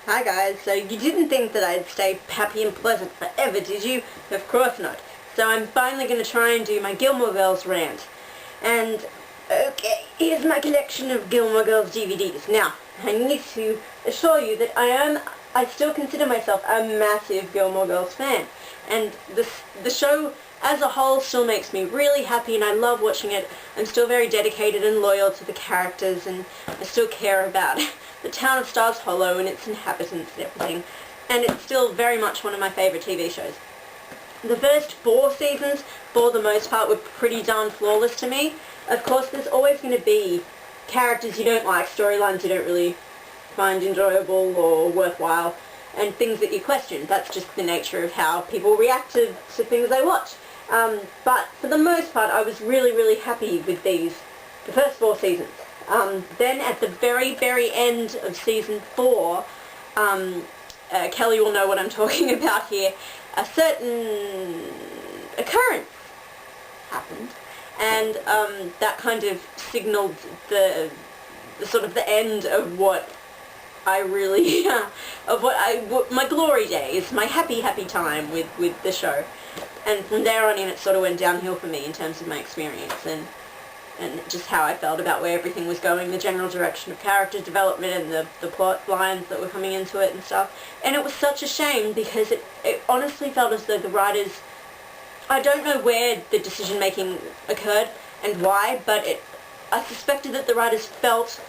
Hi guys, so you didn't think that I'd stay happy and pleasant forever, did you? Of course not. So I'm finally going to try and do my Gilmore Girls rant. And, okay, here's my collection of Gilmore Girls DVDs. Now, I need to assure you that I still consider myself a massive Gilmore Girls fan. And the show as a whole still makes me really happy and I love watching it. I'm still very dedicated and loyal to the characters and I still care about the town of Stars Hollow and its inhabitants and everything. And it's still very much one of my favourite TV shows. The first 4 seasons, for the most part, were pretty darn flawless to me. Of course, there's always going to be characters you don't like, storylines you don't really find enjoyable or worthwhile, and things that you question. That's just the nature of how people react to things they watch. But for the most part, I was really, really happy with the first 4 seasons. Then at the very, very end of season 4, Kelly will know what I'm talking about here, a certain occurrence happened, and that kind of signaled the sort of the end of what I really, my glory days, my happy time with the show. And from there on in it sort of went downhill for me in terms of my experience and just how I felt about where everything was going, the general direction of character development and the plot lines that were coming into it and stuff. And it was such a shame because it honestly felt as though the writers, I don't know where the decision making occurred and why, but I suspected that the writers felt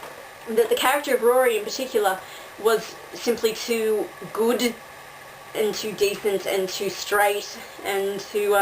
that the character of Rory in particular was simply too good and too decent and too straight and too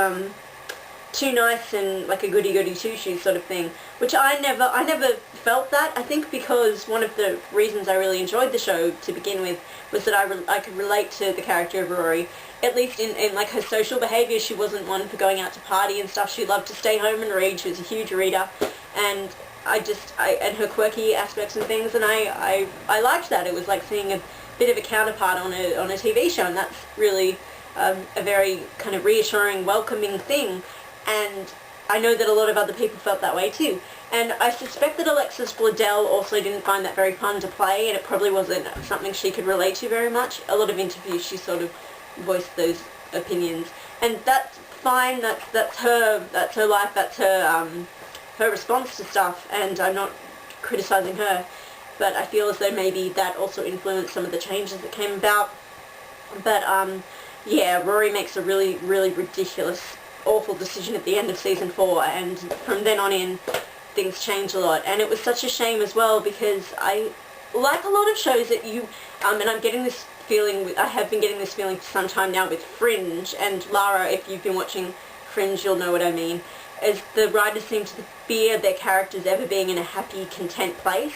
nice and like a goody-goody two-shoes sort of thing, which I never felt that. I think because one of the reasons I really enjoyed the show to begin with was that I could relate to the character of Rory, at least in like her social behaviour. She wasn't one for going out to party and stuff. She loved to stay home and read. She was a huge reader, and and her quirky aspects and things, and I liked that. It was like seeing a bit of a counterpart on a TV show, and that's really a very kind of reassuring, welcoming thing. And I know that a lot of other people felt that way too. And I suspect that Alexis Bledel also didn't find that very fun to play, and it probably wasn't something she could relate to very much. A lot of interviews she sort of voiced those opinions, and that's fine. That's her life. That's her response to stuff, and I'm not criticizing her. But I feel as though maybe that also influenced some of the changes that came about. But yeah, Rory makes a really, really ridiculous, awful decision at the end of season 4, and from then on in, things change a lot. And it was such a shame as well, because I like a lot of shows that you, and I'm getting this feeling, I have been getting this feeling for some time now with Fringe, and Lara, if you've been watching Fringe, you'll know what I mean, is the writers seem to fear their characters ever being in a happy, content place.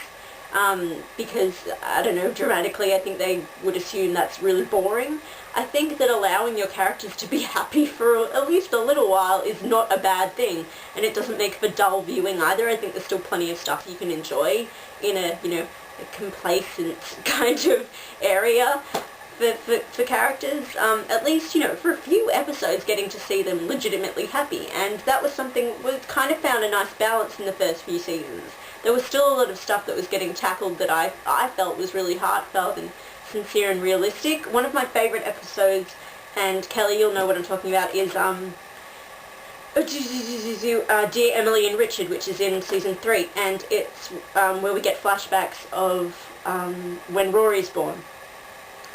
Because, I don't know, dramatically I think they would assume that's really boring. I think that allowing your characters to be happy for at least a little while is not a bad thing, and it doesn't make for dull viewing either. I think there's still plenty of stuff you can enjoy in a, you know, a complacent kind of area for characters. At least, you know, for a few episodes getting to see them legitimately happy, and that was something, we kind of found a nice balance in the first few seasons. There was still a lot of stuff that was getting tackled that I felt was really heartfelt and sincere and realistic. One of my favourite episodes, and Kelly, you'll know what I'm talking about, is Dear Emily and Richard, which is in season 3, and it's where we get flashbacks of when Rory's born.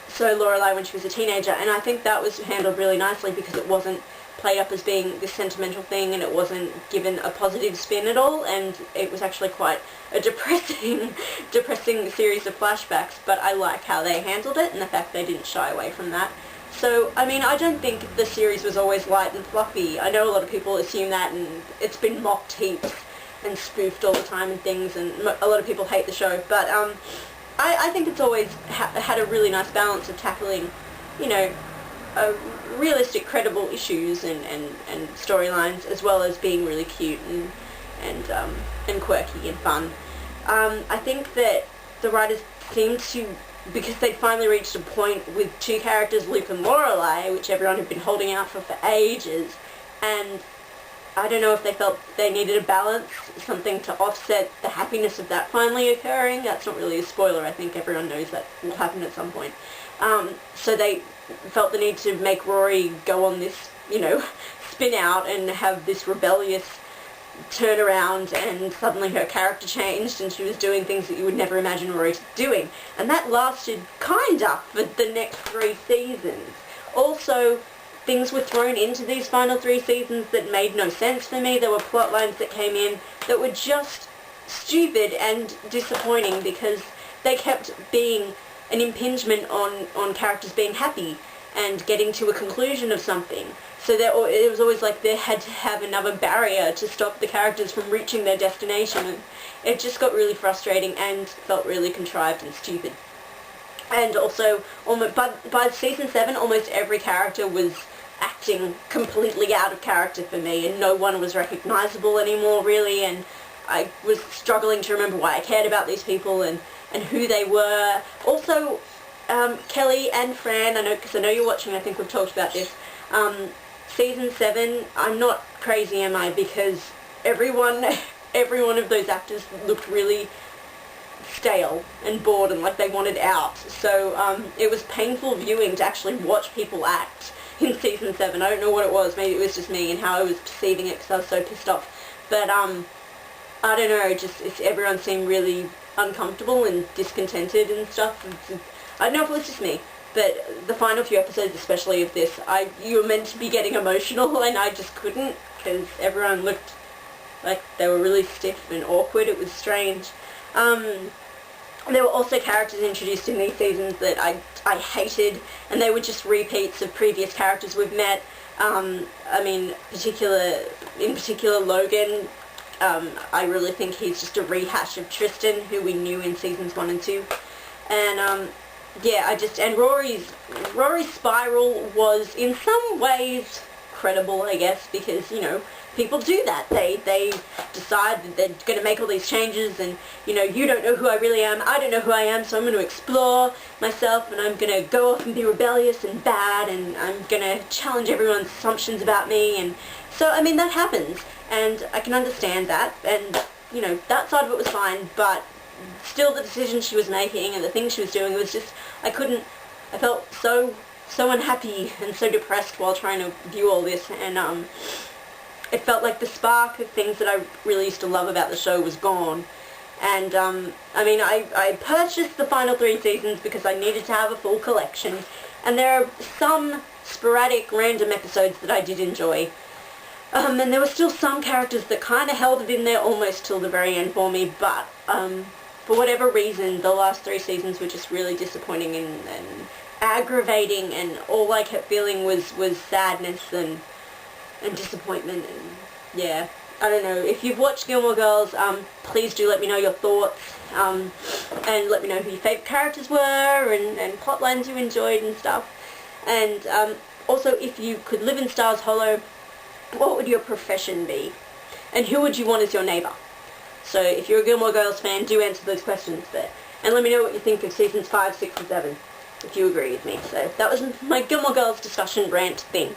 So Lorelai when she was a teenager, and I think that was handled really nicely because it wasn't played up as being this sentimental thing, and it wasn't given a positive spin at all, and it was actually quite a depressing series of flashbacks, but I like how they handled it and the fact they didn't shy away from that. So, I mean, I don't think the series was always light and fluffy. I know a lot of people assume that, and it's been mocked heaps and spoofed all the time and things, and a lot of people hate the show, but I think it's always had a really nice balance of tackling, you know, realistic, credible issues and storylines, as well as being really cute and quirky and fun. I think that the writers seem to, because they finally reached a point with 2 characters, Luke and Lorelai, which everyone had been holding out for ages, and I don't know if they felt they needed a balance, something to offset the happiness of that finally occurring. That's not really a spoiler, I think everyone knows that will happen at some point. So they felt the need to make Rory go on this, spin out and have this rebellious turnaround, and suddenly her character changed and she was doing things that you would never imagine Rory doing. And that lasted kinda for the next 3 seasons. Also, things were thrown into these final 3 seasons that made no sense for me. There were plot lines that came in that were just stupid and disappointing because they kept being an impingement on characters being happy and getting to a conclusion of something. So it was always like they had to have another barrier to stop the characters from reaching their destination. And it just got really frustrating and felt really contrived and stupid. And also, by season 7, almost every character was acting completely out of character for me, and no one was recognisable anymore, really, and I was struggling to remember why I cared about these people and who they were. Also, Kelly and Fran, because I know you're watching, I think we've talked about this, season 7, I'm not crazy, am I, because every one of those actors looked really stale and bored and like they wanted out. So it was painful viewing to actually watch people act in season 7. I don't know what it was, maybe it was just me and how I was perceiving it because I was so pissed off. But I don't know, everyone seemed really uncomfortable and discontented and stuff. I don't know if it was just me, but the final few episodes, especially of this, you were meant to be getting emotional and I just couldn't because everyone looked like they were really stiff and awkward. It was strange. There were also characters introduced in these seasons that I hated, and they were just repeats of previous characters we've met. In particular Logan, I really think he's just a rehash of Tristan, who we knew in seasons 1 and 2. And and Rory's spiral was in some ways credible, I guess, because, people do that. They decide that they're going to make all these changes and, you don't know who I really am, I don't know who I am, so I'm going to explore myself and I'm going to go off and be rebellious and bad and I'm going to challenge everyone's assumptions about me. And so, that happens and I can understand that, and, that side of it was fine, but still the decisions she was making and the things she was doing, it was just, I felt so unhappy and so depressed while trying to view all this, and it felt like the spark of things that I really used to love about the show was gone. And I purchased the final 3 seasons because I needed to have a full collection, and there are some sporadic random episodes that I did enjoy. And there were still some characters that kind of held it in there almost till the very end for me, but for whatever reason, the last 3 seasons were just really disappointing and aggravating, and all I kept feeling was sadness and disappointment. And yeah, I don't know. If you've watched Gilmore Girls, please do let me know your thoughts, and let me know who your favourite characters were and plot lines you enjoyed and stuff. And also, if you could live in Stars Hollow, what would your profession be? And who would you want as your neighbour? So if you're a Gilmore Girls fan, do answer those questions there. And let me know what you think of seasons 5, 6 and 7, if you agree with me. So that was my Gilmore Girls discussion rant thing.